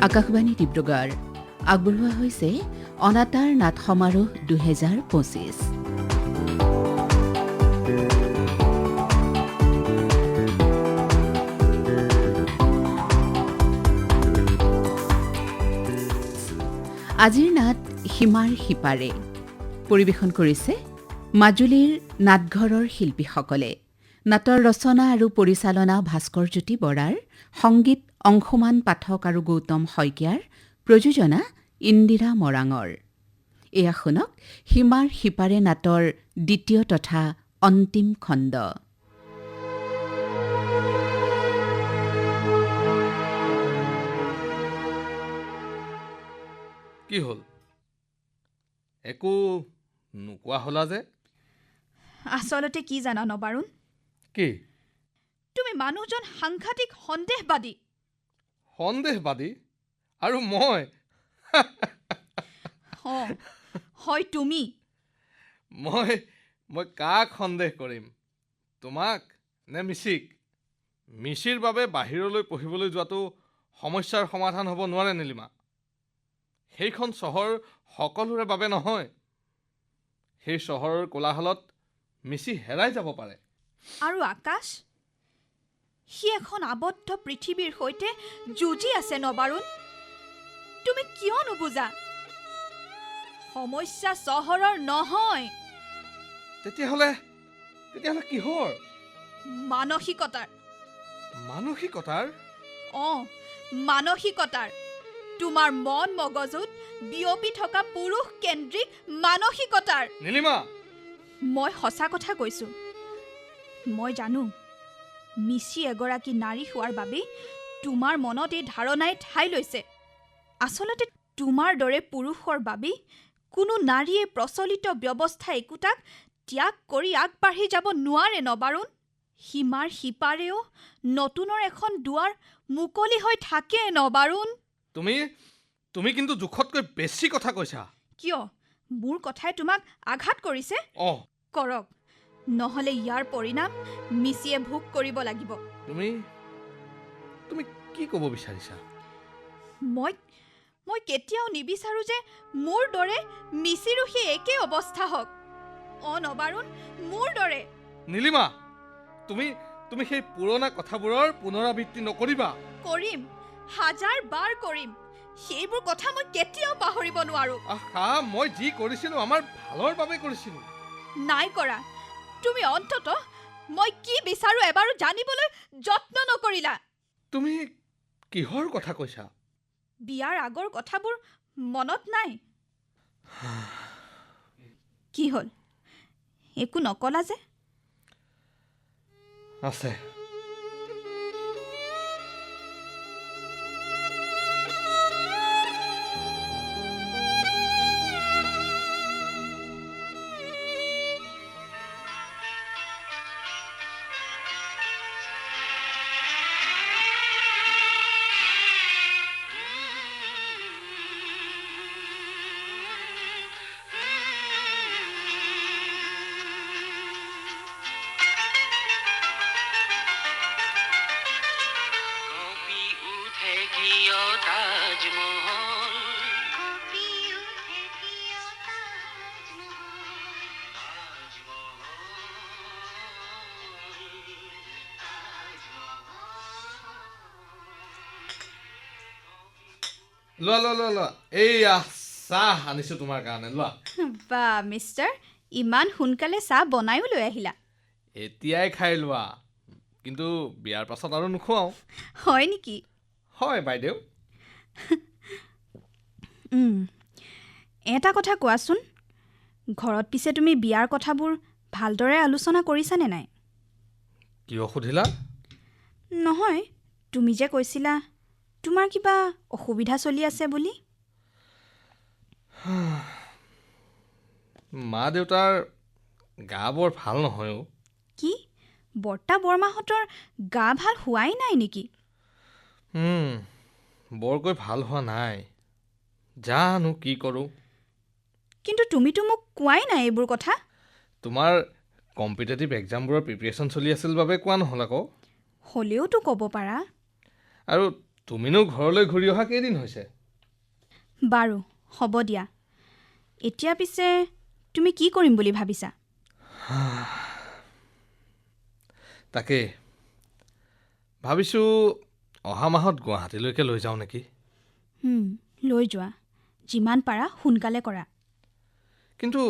আকাশবাণী ডিব্ৰুগড় আগবঢ়োৱা হৈছে অনাতাঁৰ নাট সমাৰোহ 2025। আজিৰ নাট সীমাৰ সিপাৰে পৰিৱেশন কৰিছে মাজুলীৰ নাটঘৰৰ শিল্পীসকলে। নাটৰ ৰচনা আৰু পৰিচালনা ভাস্কৰজ্যোতি বৰাৰ, সংগীত অংশুমান পাঠক আৰু গৌতম শইকীয়াৰ, প্ৰযোজনা ইন্দিৰা মৰাঙৰ। এয়া শুনক সীমাৰ সিপাৰে নাটৰ দ্বিতীয় তথা অন্তিম খণ্ড। কি হ'ল? একো নোকোৱা হলা যে? আচলতে কি জানা নবাৰুণ? কি? তুমি মানুহজন সাংঘাতিক সন্দেহবাদী। সন্দেহবাদী? আৰু মই? হয় তুমি। মই কাক সন্দেহ কৰিম? তোমাক নে মিছিক? মিছিৰ বাবে বাহিৰলৈ পঢ়িবলৈ যোৱাটো সমস্যাৰ সমাধান হ'ব নোৱাৰে নীলিমা। সেইখন চহৰ সকলোৰে বাবে নহয়। সেই চহৰৰ কোলাহলত মিছি হেৰাই যাব পাৰে। আৰু আকাশ? সি এখন আবদ্ধ পৃথিৱীৰ সৈতে যুঁজি আছে নবাৰুণ। তুমি কিয় নুবুজা? সমস্যা চহৰৰ নহয়। তেতিয়াহ'লে কিহৰ? মানসিকতাৰ। মানসিকতাৰ? মানসিকতাৰ। তোমাৰ মন মগজুত বিয়পি থকা পুৰুষ কেন্দ্ৰিক মানসিকতাৰ। নীলিমা, মই সঁচা কথা কৈছো। মই জানো মিছি এগৰাকী নাৰী হোৱাৰ বাবে তোমাৰ মনত এই ধাৰণাই ঠাই লৈছে। আচলতে তোমাৰ দৰে পুৰুষৰ বাবে কোনো নাৰীয়ে প্ৰচলিত ব্যৱস্থা একোটাক ত্যাগ কৰি আগবাঢ়ি যাব নোৱাৰে নবাৰুণ। সীমাৰ সিপাৰেও নতুনৰ এখন দুৱাৰ মুকলি হৈ থাকে নবাৰুণ। তুমি কিন্তু জোখতকৈ বেছি কথা কৈছা। কিয়? মোৰ কথাই তোমাক আঘাত কৰিছে? কৰক, নহ'লে ইয়াৰ পৰিণাম মিছিয়ে ভোগ কৰিব লাগিব। তুমি কি ক'ব বিচাৰিছা? মই কেতিয়াও নিবিচাৰো যে মোৰ দৰে মিছিৰো সেই একে অৱস্থা হওক। নবাৰুণ, মোৰ দৰে। নীলিমা, তুমি সেই পুৰণা কথাবোৰৰ পুনৰাবৃত্তি নকৰিবা। কৰিম, হাজাৰ বাৰ কৰিম। সেইবোৰ কথা মই কেতিয়াও পাহৰিব নোৱাৰো। মই যি কৰিছিলো আমাৰ ভালৰ বাবে কৰিছিলো। নাই কৰা। তুমি অন্ততঃ মই কি বিচাৰো এবাৰো জানিবলৈ যত্ন নকৰিলা। তুমি কিহৰ কথা কৈছা? বিয়াৰ আগৰ কথাবোৰ মনত নাই? কি হ'ল? একো নকলা যে? আছে। লোৱা। এইয়া চাহ আনিছো তোমাৰ কাৰণে, লোৱা। বা মিষ্টাৰ, ইমান সোনকালে চাহ বনায়ো লৈ আহিলা। এতিয়াই খাই লোৱা, কিন্তু বিয়াৰ পাছত আৰু নোখোৱাও। হয় নেকি? হয় বাইদেউ। এটা কথা কোৱাচোন, ঘৰত পিছে তুমি বিয়াৰ কথাবোৰ ভালদৰে আলোচনা কৰিছানে নাই? কিয় সুধিলা? নহয়, তুমি যে কৈছিলা তোমাৰ কিবা অসুবিধা চলি আছে বুলি। মা দেউতাৰ গা বৰ ভাল নহয়। কি? বৰ্তা বৰমাহঁতৰ গা ভাল হোৱাই নাই নেকি? বৰকৈ ভাল হোৱা নাই। জানো কি কৰোঁ। কিন্তু তুমিতো মোক কোৱাই নাই এইবোৰ কথা। তোমাৰ কম্পিটিটিভ এক্সামবোৰৰ প্ৰিপেৰেশ্যন চলি আছিল বাবে কোৱা নহ'ল আকৌ। হ'লেওতো ক'ব পাৰা। আৰু তুমিনো ঘৰলৈ ঘূৰি অহা কেইদিন হৈছে? বাৰু হ'ব দিয়া। এতিয়া পিছে তুমি কি কৰিম বুলি ভাবিছা? তাকেই ভাবিছোঁ অহা মাহত গুৱাহাটীলৈকে লৈ যাওঁ নেকি। লৈ যোৱা, যিমান পাৰা সোনকালে কৰা। কিন্তু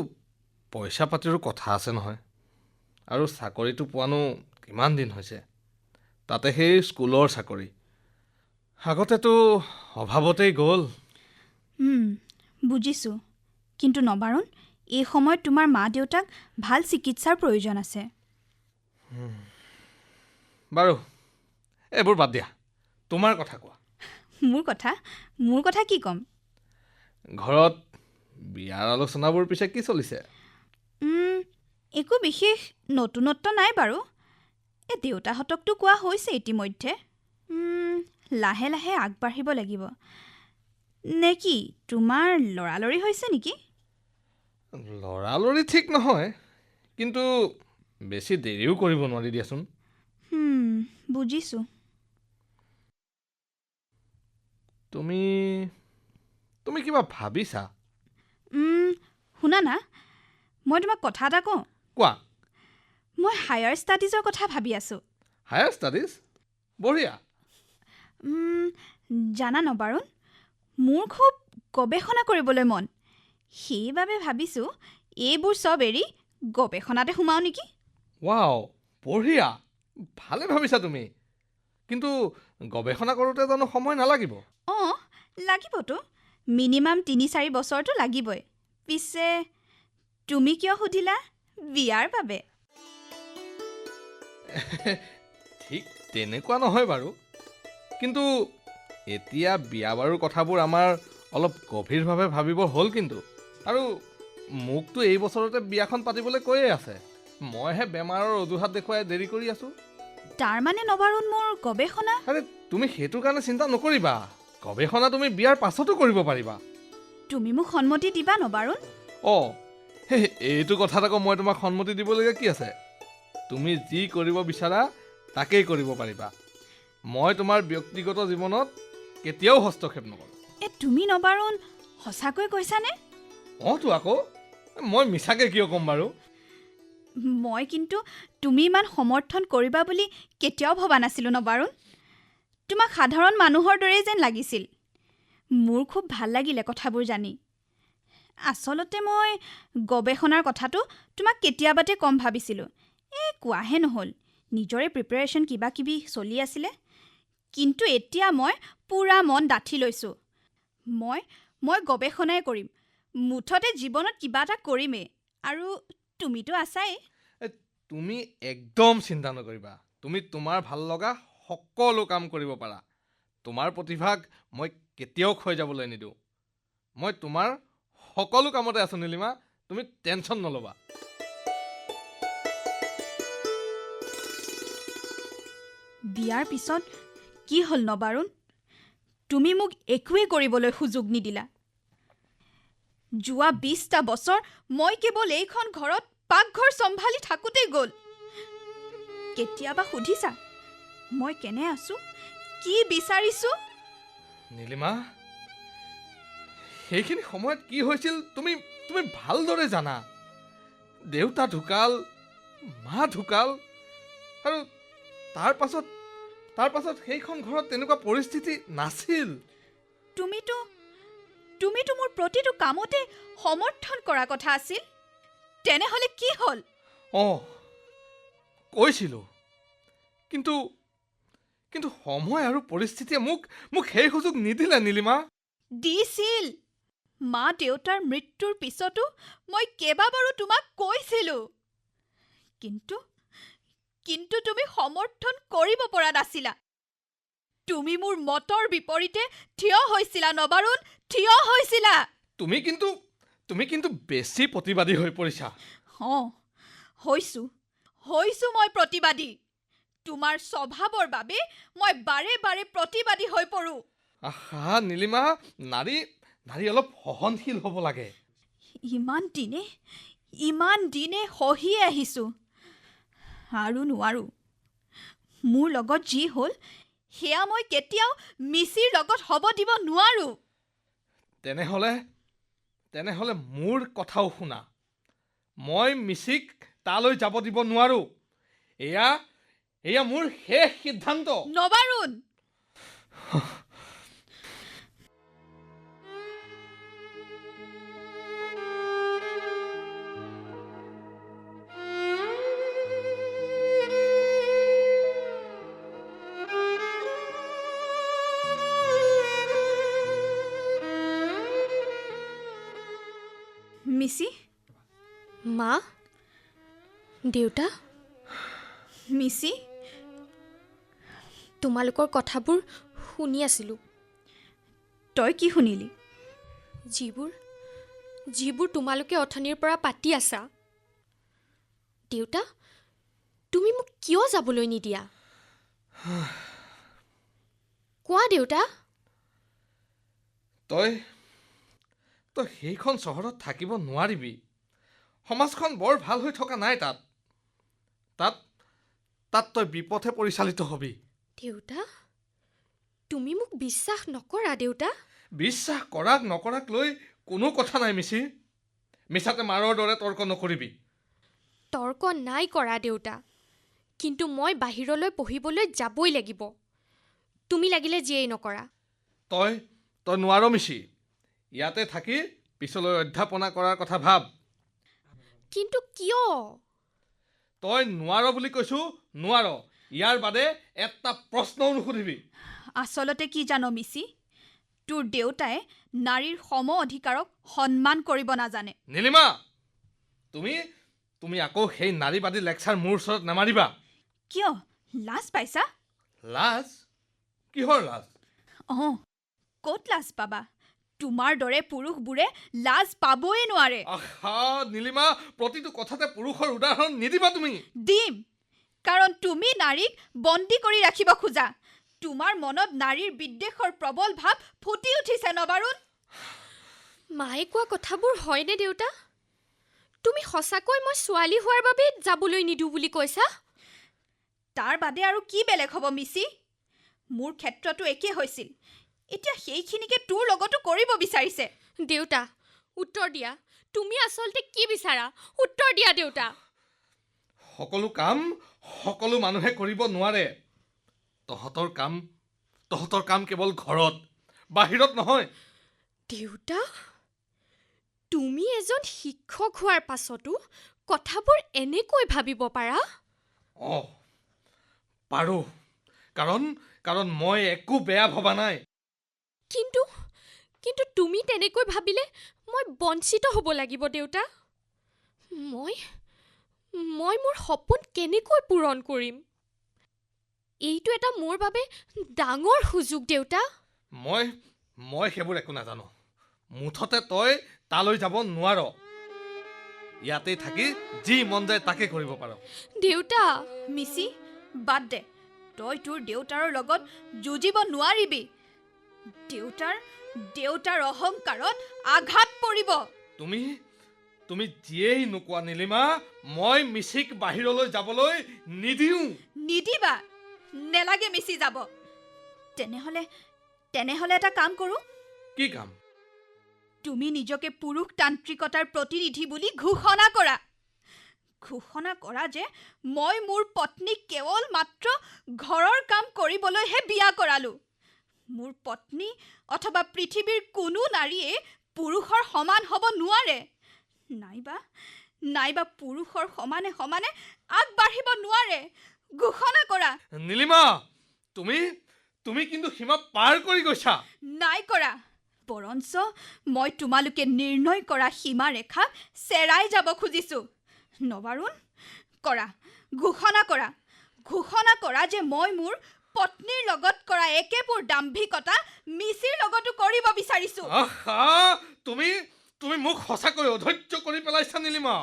পইচা পাতিৰো কথা আছে নহয়। আৰু চাকৰিটো পোৱানো কিমান দিন হৈছে, তাতে সেই স্কুলৰ চাকৰি। আগতেতো অভাৱতেই গ'ল। বুজিছোঁ। কিন্তু নবাৰুণ, এই সময়ত তোমাৰ মা দেউতাক ভাল চিকিৎসাৰ প্ৰয়োজন আছে। বাৰু এইবোৰ বাদ দিয়া, তোমাৰ কথা কোৱা। মোৰ কথা কি ক'ম? ঘৰত বিয়াৰ আলোচনাবোৰ পিছে কি চলিছে? একো বিশেষ নতুনত্ব নাই বাৰু। এই দেউতাহঁতকতো কোৱা হৈছে ইতিমধ্যে। লাহে লাহে আগবাঢ়িব লাগিব। নে কি তোমাৰ লৰালৰি হৈছে নেকি? লৰালৰি ঠিক নহয়, কিন্তু বেছি দেৰিও কৰিব নোৱাৰি দিয়াচোন। বুজিছোঁ। তুমি কিবা ভাবিছা? শুনা না, মই তোমাক কথা এটা কওঁ। কোৱা। মই হায়াৰ ষ্টাডিজৰ কথা ভাবি আছোঁ। Higher studies? বঢ়িয়া। জানা নবাৰুণ, মোৰ খুব গৱেষণা কৰিবলৈ মন। সেইবাবে ভাবিছোঁ এইবোৰ চব এৰি গৱেষণাতে সোমাওঁ নেকি। ৱাও, বঢ়িয়া, ভালে ভাবিছা তুমি। কিন্তু গৱেষণা কৰোঁতে জানো সময় নালাগিব? অঁ, লাগিবতো। মিনিমাম ৩-৪ বছৰটো লাগিবই। পিছে তুমি কিয় সুধিলা? বিয়াৰ বাবে। ঠিক তেনেকুৱা নহয় বাৰু। কিন্তু এতিয়া বিয়া বাৰুৰ কথাবোৰ আমাৰ অলপ গভীৰভাৱে ভাবিব হ'ল কিন্তু। আৰু মোকতো এই বছৰতে বিয়াখন পাতিবলৈ কৈয়ে আছে। মইহে বেমাৰৰ অজুহাত দেখুৱাই দেৰি কৰি আছোঁ। তাৰমানে নবাৰুণ, মোৰ গৱেষণা। আৰে তুমি সেইটোৰ কাৰণে চিন্তা নকৰিবা। গৱেষণা তুমি বিয়াৰ পাছতো কৰিব পাৰিবা। তুমি মোক সন্মতি দিবা নবাৰুণ? অঁ, এইটো কথাত আকৌ মই তোমাক সন্মতি দিবলগীয়া কি আছে? তুমি যি কৰিব বিচাৰা তাকেই কৰিব পাৰিবা। মই তোমাৰ ব্যক্তিগত জীৱনত কেতিয়াও হস্তক্ষেপ নকৰোঁ। তুমি নবাৰুণ সঁচাকৈ কৈছানে? অঁতো আকৌ, মই মিছাকৈ কিয় ক'ম বাৰু? মই কিন্তু তুমি ইমান সমৰ্থন কৰিবা বুলি কেতিয়াও ভবা নাছিলোঁ নবাৰুণ। তোমাক সাধাৰণ মানুহৰ দৰেই যেন লাগিছিল। মোৰ খুব ভাল লাগিলে কথাবোৰ জানি। আচলতে মই গৱেষণাৰ কথাটো তোমাক কেতিয়াবাতে কম ভাবিছিলোঁ। কোৱাহে নহ'ল। নিজৰে প্ৰিপেৰেশ্যন কিবা কিবি চলি আছিলে। কিন্তু এতিয়া মই পূৰা মন ডাঠি লৈছোঁ। মই গৱেষণাই কৰিম। মুঠতে জীৱনত কিবা এটা কৰিমেই। আৰু তুমিতো আছাই। তুমি একদম চিন্তা নকৰিবা। তুমি তোমাৰ ভাল লগা সকলো কাম কৰিব পাৰা। তোমাৰ প্ৰতিভাক মই কেতিয়াও ক্ষয় যাবলৈ নিদিওঁ। মই তোমাৰ সকলো কামতে আছোঁ নীলিমা, তুমি টেনশ্যন নল'বা। বিয়াৰ পিছত কি হ'ল নবাৰুণ? তুমি মোক একোৱেই কৰিবলৈ সুযোগ নিদিলা। যোৱা ২০টা বছৰ মই কেৱল এইখন ঘৰত পাকঘৰ চম্ভালি থাকোঁতেই গ'ল। কেতিয়াবা সুধিছা মই কেনে আছোঁ, কি বিচাৰিছোঁ? নীলিমা, সেইখিনি সময়ত কি হৈছিল তুমি ভালদৰে জানা। দেউতা ঢুকাল, মা ঢুকাল, আৰু তাৰ পাছত সেইখন ঘৰত তেনেকুৱা পৰিস্থিতি নাছিল। তুমিতো মোৰ প্ৰতিটো কামতে সমৰ্থন কৰা কথা আছিল। তেনেহ'লে কি হ'ল? অঁ, কৈছিলোঁ। কিন্তু সময় আৰু পৰিস্থিতিয়ে মোক সেই সুযোগ নিদিলে নীলিমা। দিছিল। মা দেউতাৰ মৃত্যুৰ পিছতো মই কেইবাবাৰো তোমাক কৈছিলোঁ। কিন্তু তুমি সমৰ্থন কৰিব পৰা নাছিলা। তুমি মোৰ মতৰ বিপৰীতে থিয় হৈছিলা নবাৰুণ, থিয় হৈছিলা। তুমি কিন্তু বেছি প্ৰতিবাদী হৈ পৰিছা। অঁ, হৈছোঁ মই প্ৰতিবাদী। তোমাৰ স্বভাৱৰ বাবে মই বাৰে বাৰে প্ৰতিবাদী হৈ পৰোঁ। আহা নীলিমা, নাৰী অলপ সহনশীল হ'ব লাগে। ইমান দিনে সহিয়ে আহিছোঁ আৰু নোৱাৰোঁ। মোৰ লগত যি হ'ল সেয়া মই কেতিয়াও মিচিৰ লগত হ'ব দিব নোৱাৰোঁ। তেনেহ'লে মোৰ কথাও শুনা। মই মিচিক তালৈ যাব দিব নোৱাৰোঁ। এয়া মোৰ শেষ সিদ্ধান্ত। নবাৰুণ, মিচি, মা, দেউতা, মিচি, তোমালোকৰ কথাবোৰ শুনি আছিলোঁ। তই কি শুনিলি? যিবোৰ তোমালোকে অথনিৰ পৰা পাতি আছা। দেউতা, তুমি মোক কিয় যাবলৈ নিদিয়া? কোৱা দেউতা। তই সেইখন চহৰত থাকিব নোৱাৰিবি। সমাজখন বৰ ভাল হৈ থকা নাই তাত তই বিপথে পৰিচালিত হবি। দেউতা, তুমি মোক বিশ্বাস নকৰা দেউতা? বিশ্বাস কৰাক নকৰাক লৈ কোনো কথা নাই মিচি। মিছাতে মাৰৰ দৰে তৰ্ক নকৰিবি। তৰ্ক নাই কৰা দেউতা, কিন্তু মই বাহিৰলৈ পঢ়িবলৈ যাবই লাগিব। তুমি লাগিলে যিয়েই নকৰা। তই নোৱাৰ মিচি। ইয়াতে থাকি পিছলৈ অধ্যাপনা কৰাৰ কথা ভাব। কিন্তু কিয়? তই নোৱাৰ বুলি কৈছোঁ, নোৱাৰ। ইয়াৰ বাদে এটা প্ৰশ্নও নুসুধিবি। আচলতে কি জান মিচি, তোৰ দেউতাই নাৰীৰ সম অধিকাৰক সন্মান কৰিব নাজানে। নীলিমা, তুমি আকৌ সেই নাৰীবাদী লেকচাৰ মোৰ ওচৰত নামাৰিবা। কিয় লাজ পাইছা? লাজ? কিহৰ লাজ? অঁ, ক'ত লাজ পাবা? তোমাৰ দৰে পুৰুষবোৰে লাজ পাবই নোৱাৰে। আহা নীলিমা, প্ৰতিটো কথাতে পুৰুষৰ উদাহৰণ নিদিবা তুমি। দিম, কাৰণ তুমি নাৰীক বন্দী কৰি ৰাখিব খোজা। তোমাৰ মনত নাৰীৰ বিদ্বেষৰ প্ৰবল ভাৱ ফুটি উঠিছে নবাৰুণ। মায়ে কোৱা কথাবোৰ হয়নে দেউতা? তুমি সঁচাকৈ মই ছোৱালী হোৱাৰ বাবে যাবলৈ নিদিওঁ বুলি কৈছা? তাৰ বাদে আৰু কি বেলেগ হ'ব মিচি? মোৰ ক্ষেত্ৰতো একে হৈছিল। এতিয়া সেইখিনিকে তোৰ লগতো কৰিব বিচাৰিছে। দেউতা, উত্তৰ দিয়া। তুমি আচলতে কি বিচাৰা? উত্তৰ দিয়া দেউতা। সকলো কাম সকলো মানুহে কৰিব নোৱাৰে। তহঁতৰ কাম কেৱল ঘৰত, বাহিৰত নহয়। দেউতা, তুমি এজন শিক্ষক হোৱাৰ পাছতো কথাবোৰ এনেকৈ ভাবিব পাৰা? অঁ, পাৰোঁ। কাৰণ মই একো বেয়া ভবা নাই। কিন্তু তুমি তেনেকৈ ভাবিলে মই বঞ্চিত হ'ব লাগিব দেউতা। মই মোৰ সপোন কেনেকৈ পূৰণ কৰিম? এইটো এটা মোৰ বাবে ডাঙৰ সুযোগ দেউতা। মই সেইবোৰ একো নাজানো। মুঠতে তই তালৈ যাব নোৱাৰ। ইয়াতেই থাকি যি মন যায় তাকে কৰিব পাৰ। দেউতা, মিচি, বাদ দে। তই তোৰ দেউতাৰ লগত যুঁজিব নোৱাৰিবি। দেউতাৰ অহংকাৰত আঘাত পৰিব। তুমি যিয়েই নোকোৱা নীলিমা, মই মিচিক বাহিৰলৈ যাবলৈ নিদিওঁ। নিদিবা? নেলাগে মিচি যাব। তেনেহ'লে এটা কাম কৰোঁ। কি কাম? তুমি নিজকে পুৰুষতান্ত্ৰিকতাৰ প্ৰতিনিধি বুলি ঘোষণা কৰা। ঘোষণা কৰা যে মই মোৰ পত্নীক কেৱল মাত্ৰ ঘৰৰ কাম কৰিবলৈহে বিয়া কৰালোঁ। মোৰ পত্নী অথবা পৃথিৱীৰ কোনো নাৰীয়ে পুৰুষৰ সমান হ'ব নোৱাৰে। নাইবা পুৰুষৰ সমানে আগবাঢ়িব নোৱাৰে। ঘোষণা কৰা। নীলিমা, তুমি কিন্তু সীমা পাৰ কৰি গৈছা। নাই কৰা। বৰঞ্চ মই তোমালোকে নিৰ্ণয় কৰা সীমাৰেখা চেৰাই যাব খুজিছোঁ। নবাৰুণ, ঘোষণা কৰা যে মই মোৰ পত্নীৰ লগত কৰা একেবোৰ দাম্ভিকতা মিচিৰ লগতো কৰিব বিচাৰিছোঁ। আহা, তুমি মোক সঁচাকৈ অধৈৰ্য কৰি পেলাইছা নীলিমা।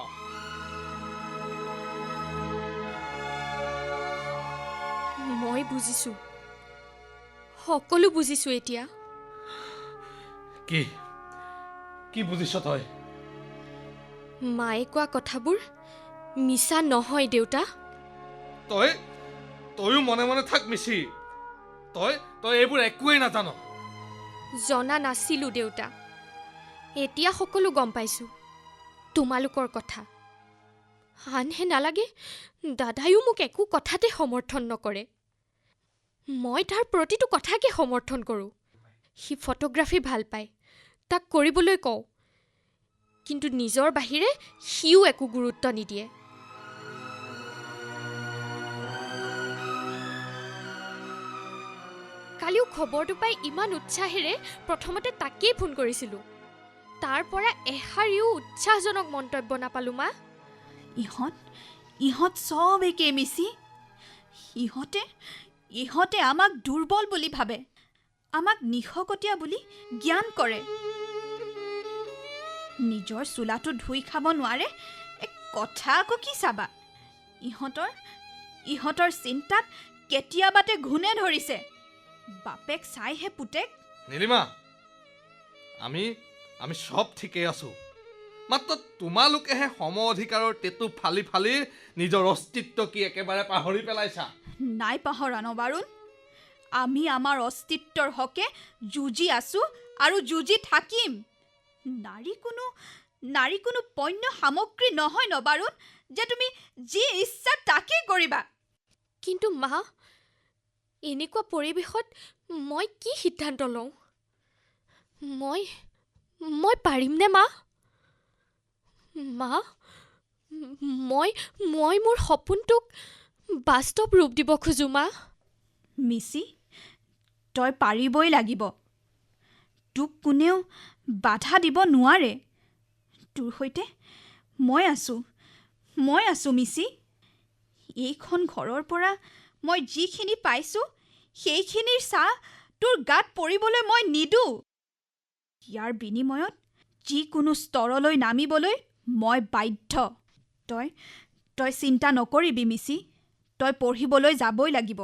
মই বুজিছোঁ, সকলো বুজিছোঁ এতিয়া। কি কি বুজিছ তই? মায়ে কোৱা কথাবোৰ মিছা নহয় দেউতা। তইও মনে মনে থাক মিছি। তই এইবোৰ একোৱেই নাজান। জনা নাছিলো দেউতা, এতিয়া সকলো গম পাইছোঁ তোমালোকৰ কথা। আনহে নালাগে দাদায়ো মোক একো কথাতে সমৰ্থন নকৰে। মই তাৰ প্ৰতিটো কথাকে সমৰ্থন কৰোঁ। সি ফটোগ্ৰাফী ভাল পায়, তাক কৰিবলৈ কওঁ, কিন্তু নিজৰ বাহিৰে সিও একো গুৰুত্ব নিদিয়ে। কালিও খবৰটো পাই ইমান উৎসাহেৰে প্ৰথমতে তাকেই ফোন কৰিছিলোঁ। তাৰ পৰা এষাৰিও উৎসাহজনক মন্তব্য নাপালোঁ মা। ইহঁত চব একে মিছি। ইহঁতে আমাক দুৰ্বল বুলি ভাবে, আমাক নিশকতীয়া বুলি জ্ঞান কৰে। নিজৰ চোলাটো ধুই খাব নোৱাৰে, কথা আকৌ কি চাবা। ইহঁতৰ চিন্তাত কেতিয়াবাতে ঘূনে ধৰিছে। বাপেক চাইহে পুতেক। নীলিমা, আমি সব ঠিকেই আছো। মাত্ৰ তোমালোকেহে সম অধিকাৰৰ টেটু ফালি ফালি নিজৰ অস্তিত্ব কি একেবাৰে পাহৰি পেলাইছা। নাই পাহৰা নবাৰুণ। আমি আমাৰ অস্তিত্বৰ হকে যুঁজি আছো আৰু যুঁজি থাকিম। নাৰী কোনো পণ্য সামগ্ৰী নহয় নবাৰুণ, যে তুমি যি ইচ্ছা তাকেই কৰিবা। কিন্তু মা, এনেকুৱা পৰিৱেশত মই কি সিদ্ধান্ত লওঁ? মই পাৰিমনে মা? মা, মই মোৰ সপোনটোক বাস্তৱ ৰূপ দিব খোজো মা। মিছি, তই পাৰিবই লাগিব। তোক কোনেও বাধা দিব নোৱাৰে। তোৰ সৈতে মই আছো মিছি। এইখন ঘৰৰ পৰা মই যিখিনি পাইছোঁ সেইখিনিৰ ছাঁ তোৰ গাত পৰিবলৈ মই নিদিওঁ। ইয়াৰ বিনিময়ত যিকোনো স্তৰলৈ নামিবলৈ মই বাধ্য। তই চিন্তা নকৰিবি মিছি। তই পঢ়িবলৈ যাবই লাগিব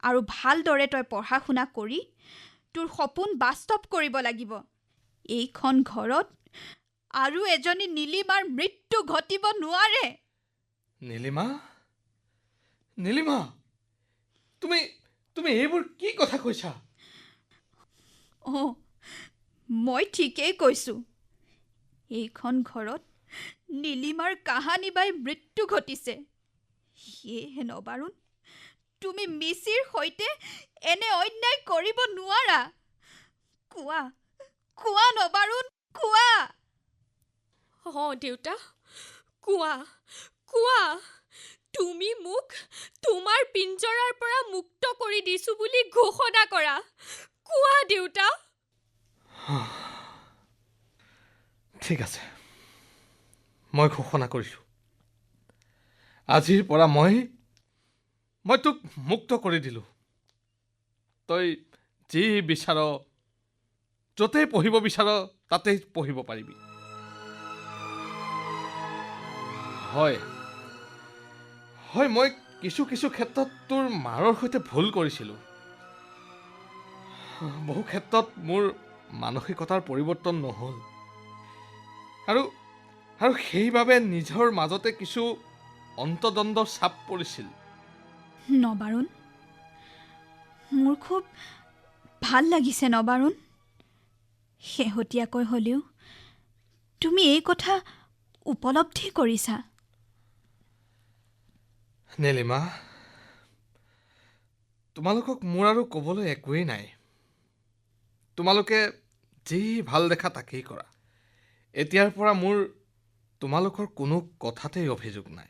আৰু ভালদৰে তই পঢ়া শুনা কৰি তোৰ সপোন বাস্তৱ কৰিব লাগিব। এইখন ঘৰত আৰু এজনী নীলিমাৰ মৃত্যু ঘটিব নোৱাৰে। নীলিমা, তুমি এইবোৰ কি কথা কৈছা? মই ঠিকেই কৈছোঁ। এইখন ঘৰত নীলিমাৰ কাহানি বাই মৃত্যু ঘটিছে। সেয়েহে নবাৰুণ, তুমি মিছিৰ সৈতে এনে অন্যায় কৰিব নোৱাৰা। কোৱা নবাৰুণ, কোৱা। দেউতা, কোৱা। তুমি মোক তোমাৰ পিঞ্জৰাৰ পৰা মুক্ত কৰি দিছো বুলি ঘোষণা কৰা। কোৱা দেউতা। ঠিক আছে, মই ঘোষণা কৰিছোঁ। আজিৰ পৰা মই তোক মুক্ত কৰি দিলোঁ। তই যি বিচাৰ, য'তেই পঢ়িব বিচাৰ তাতেই পঢ়িব পাৰিবি। হয়, মই কিছু ক্ষেত্ৰত তোৰ মাৰৰ সৈতে ভুল কৰিছিলোঁ। বহু ক্ষেত্ৰত মোৰ মানসিকতাৰ পৰিৱৰ্তন নহ'ল আৰু সেইবাবে নিজৰ মাজতে কিছু অন্তৰ্দ্বন্দ্ব চাপ পৰিছিল। নবাৰুণ, মোৰ খুব ভাল লাগিছে নবাৰুণ। শেহতীয়াকৈ হ'লেও তুমি এই কথা উপলব্ধি কৰিছা। নীলিমা, তোমালোকক মোৰ আৰু ক'বলৈ একোৱেই নাই। তোমালোকে যি ভাল দেখা তাকেই কৰা। এতিয়াৰ পৰা মোৰ তোমালোকৰ কোনো কথাতেই অভিযোগ নাই।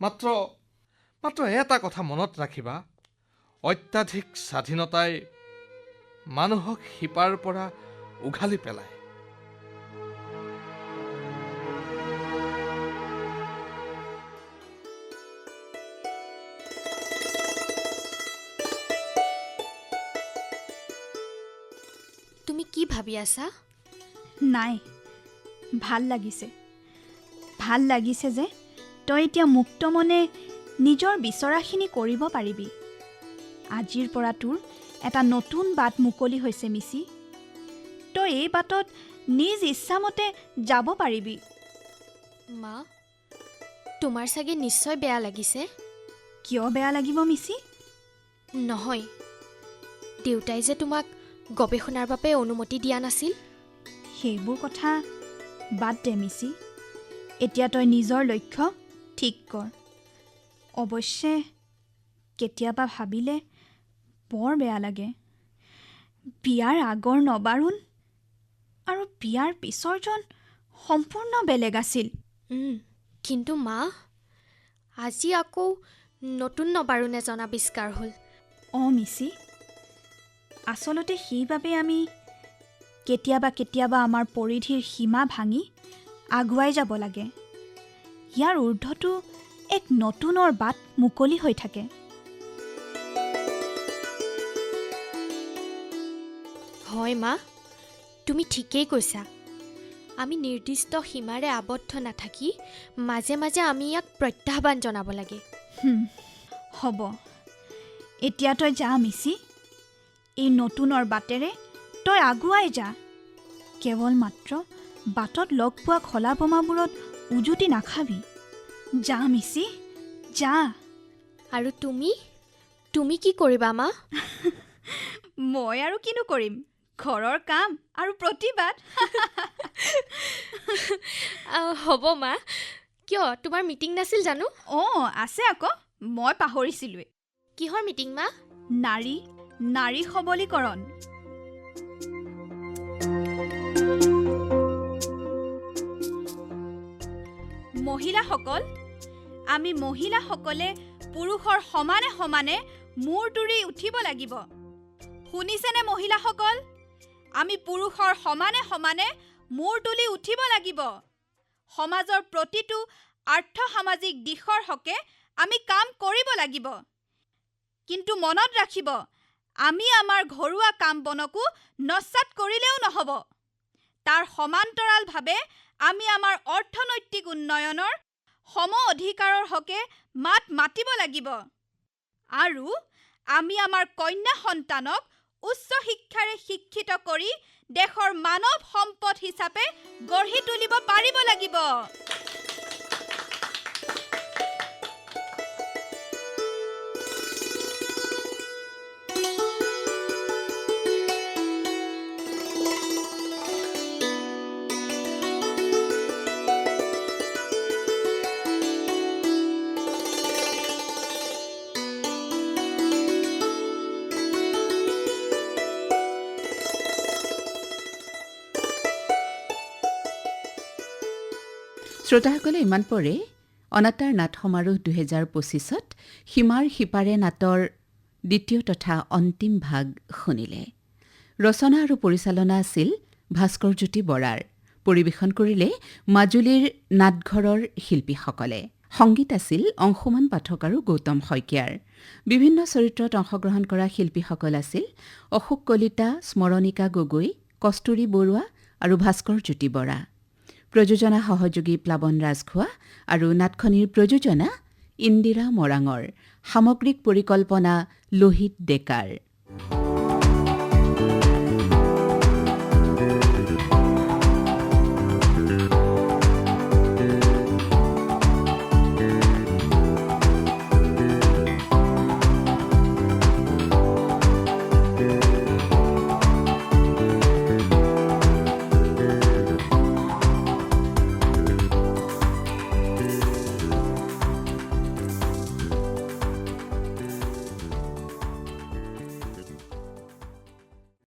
মাত্ৰ এটা কথা মনত ৰাখিবা, অত্যাধিক স্বাধীনতাই মানুহক শিপাৰ পৰা উঘালি পেলায়। তুমি কি ভাবি আছা? নাই, ভাল লাগিছে যে তই এতিয়া মুক্ত মনে নিজৰ বিচৰাখিনি কৰিব পাৰিবি। আজিৰ পৰা তোৰ এটা নতুন বাট মুকলি হৈছে মিছি। তই এই বাটত নিজ ইচ্ছামতে যাব পাৰিবি। মা, তোমাৰ চাগে নিশ্চয় বেয়া লাগিছে। কিয় বেয়া লাগিব মিচি? নহয়, দেউতাই যে তোমাক গৱেষণাৰ বাবে অনুমতি দিয়া নাছিল। সেইবোৰ কথা বাদ দে মিচি। এতিয়া তই নিজৰ লক্ষ্য ঠিক কৰ। অৱশ্যে কেতিয়াবা ভাবিলে বৰ বেয়া লাগে। বিয়াৰ আগৰ নবাৰুণ আৰু বিয়াৰ পিছৰজন সম্পূৰ্ণ বেলেগ আছিল। কিন্তু মা, আজি আকৌ নতুন নবাৰুণ এজন আৱিষ্কাৰ হ'ল। অঁ মিচি, আচলতে সেইবাবে আমি কেতিয়াবা আমাৰ পৰিধিৰ সীমা ভাঙি আগুৱাই যাব লাগে। ইয়াৰ ঊৰ্ধতো এক নতুনৰ বাট মুকলি হৈ থাকে। হয় মা, তুমি ঠিকেই কৈছা। আমি নিৰ্দিষ্ট সীমাৰে আবদ্ধ নাথাকি মাজে মাজে আমি ইয়াক প্ৰত্যাহ্বান জনাব লাগে। হ'ব, এতিয়া তই যা মিচি। এই নতুনৰ বাটেৰে তই আগুৱাই যা। কেৱল মাত্ৰ বাটত লগ পোৱা খলা বোমাবোৰত উজুতি নাখাবি। যা মিচি, যা। আৰু তুমি কি কৰিবা মা? মই আৰু কিনো কৰিম, ঘৰৰ কাম আৰু প্ৰতিবাদ। হ'ব মা। কিয়, তোমাৰ মিটিং নাছিল জানো? অঁ আছে আকৌ, মই পাহৰিছিলোঁৱে। কিহৰ মিটিং মা? নাৰী সবলীকৰণ। মহিলাসকল, আমি মহিলাসকলে পুৰুষৰ সমানে সমানে মূৰ তুলি উঠিব লাগিব। শুনিছেনে মহিলাসকল? আমি পুৰুষৰ সমানে সমানে মূৰ তুলি উঠিব লাগিব। সমাজৰ প্ৰতিটো আৰ্থ-সামাজিক দিশৰ হকে আমি কাম কৰিব লাগিব। কিন্তু মনত ৰাখিব, আমি আমাৰ ঘৰুৱা কাম বনকো নস্যাৎ কৰিলেও নহ'ব। তাৰ সমান্তৰালভাৱে আমি আমাৰ অৰ্থনৈতিক উন্নয়নৰ সম অধিকাৰৰ হকে মাত মাতিব লাগিব। আৰু আমি আমাৰ কন্যা সন্তানক উচ্চ শিক্ষাৰে শিক্ষিত কৰি দেশৰ মানৱ সম্পদ হিচাপে গঢ়ি তুলিব পাৰিব লাগিব। শ্ৰোতাসকলে ইমান পৰে অনাতাঁৰ নাট সমাৰোহ 2025ত সীমাৰ সিপাৰে নাটৰ দ্বিতীয় তথা অন্তিম ভাগ শুনিলে। ৰচনা আৰু পৰিচালনা আছিল ভাস্কৰজ্যোতি বৰাৰ। পৰিৱেশন কৰিলে মাজুলীৰ নাটঘৰৰ শিল্পীসকলে। সংগীত আছিল অংশুমান পাঠক আৰু গৌতম শইকীয়াৰ। বিভিন্ন চৰিত্ৰত অংশগ্ৰহণ কৰা শিল্পীসকল আছিল অশোক কলিতা, স্মৰণিকা গগৈ, কস্তুৰী বৰুৱা আৰু ভাস্কৰজ্যোতি বৰা। প্ৰযোজনা সহযোগী প্লাৱন ৰাজখোৱা আৰু নাটখনিৰ প্ৰযোজনা ইন্দিৰা মৰাঙৰ। সামগ্ৰিক পৰিকল্পনা লোহিত ডেকাৰ।